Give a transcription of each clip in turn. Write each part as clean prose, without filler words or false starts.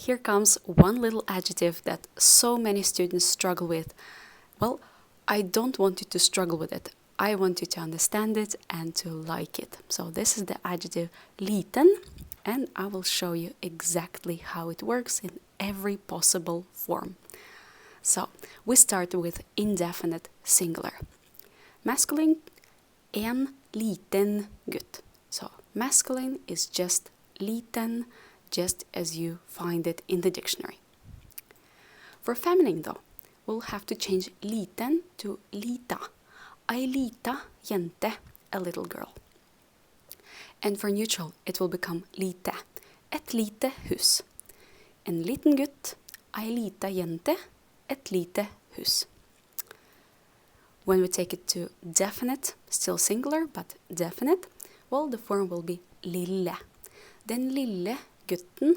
here comes one little adjective that so many students struggle with. Well, I don't want you to struggle with it. I want you to understand it and to like it. So this is the adjective LITEN, and I will show you exactly how it works in every possible form. So we start with indefinite singular. Masculine, en liten gutt. So masculine is just liten, just as you find it in the dictionary. For feminine though, we'll have to change liten to lita. Ei lita jente, a little girl. And for neutral, it will become lite, et lite hus. En liten gutt, ei lita jente, et lite hus. When we take it to definite, still singular, but definite, well, the form will be lille. Den lille gutten,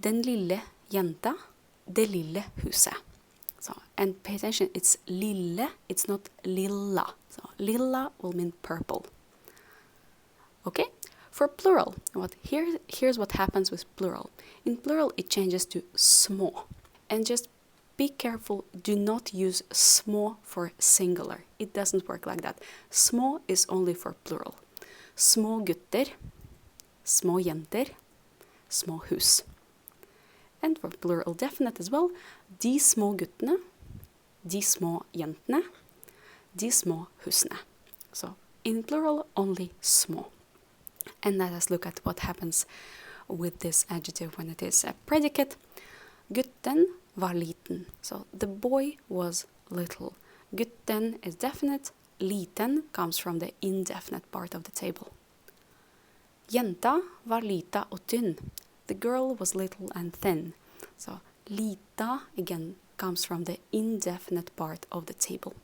den lille jenta, det lille huset. So, and pay attention, it's lille, it's not lilla. So lilla will mean purple. Okay, for plural, here's what happens with plural. In plural, it changes to små. And just be careful, do not use små for singular. It doesn't work like that. Små is only for plural. Små gutter, små jenter, små hus. And for plural definite as well, de små guttene, de små jentene, de små husene. So in plural, only små. And let us look at what happens with this adjective when it is a predicate. Gutten var liten. So the boy was little. Gutten is definite. Liten comes from the indefinite part of the table. Jenta var lita og tynn. The girl was little and thin. So lita again comes from the indefinite part of the table.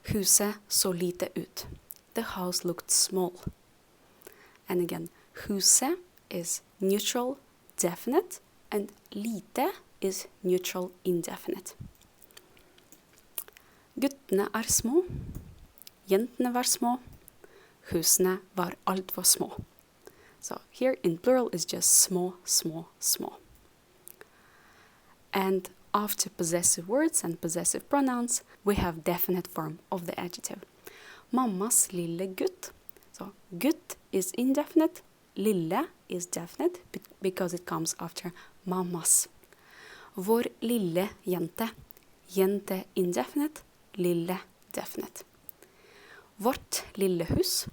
Huset så lite ut. The house looked small. And again, huset is neutral definite and lite is neutral indefinite. Guttene er små. Jentene var små. Husene var altfor små. So here in plural is just små, små, små. And after possessive words and possessive pronouns, we have definite form of the adjective. Mammas lille gutt. So gutt is indefinite, lille is definite because it comes after mammas. Vår lille jente. Jente indefinite, lille definite. Vårt lille hus.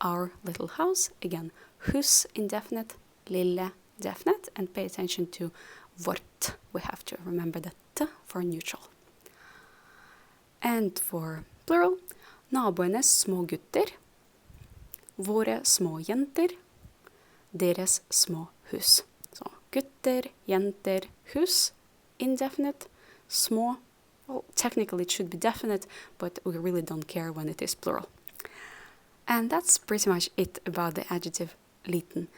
Our little house. Again, hus indefinite, lille definite, and pay attention to vårt. We have to remember the t for neutral. And for plural, naboenes små gutter, våre små jenter, deres små hus. So gutter, jenter, hus, indefinite, små. Well, technically it should be definite, but we really don't care when it is plural. And that's pretty much it about the adjective liten.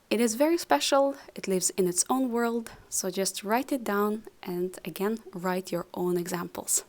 It is very special, it lives in its own world, so just write it down and again write your own examples.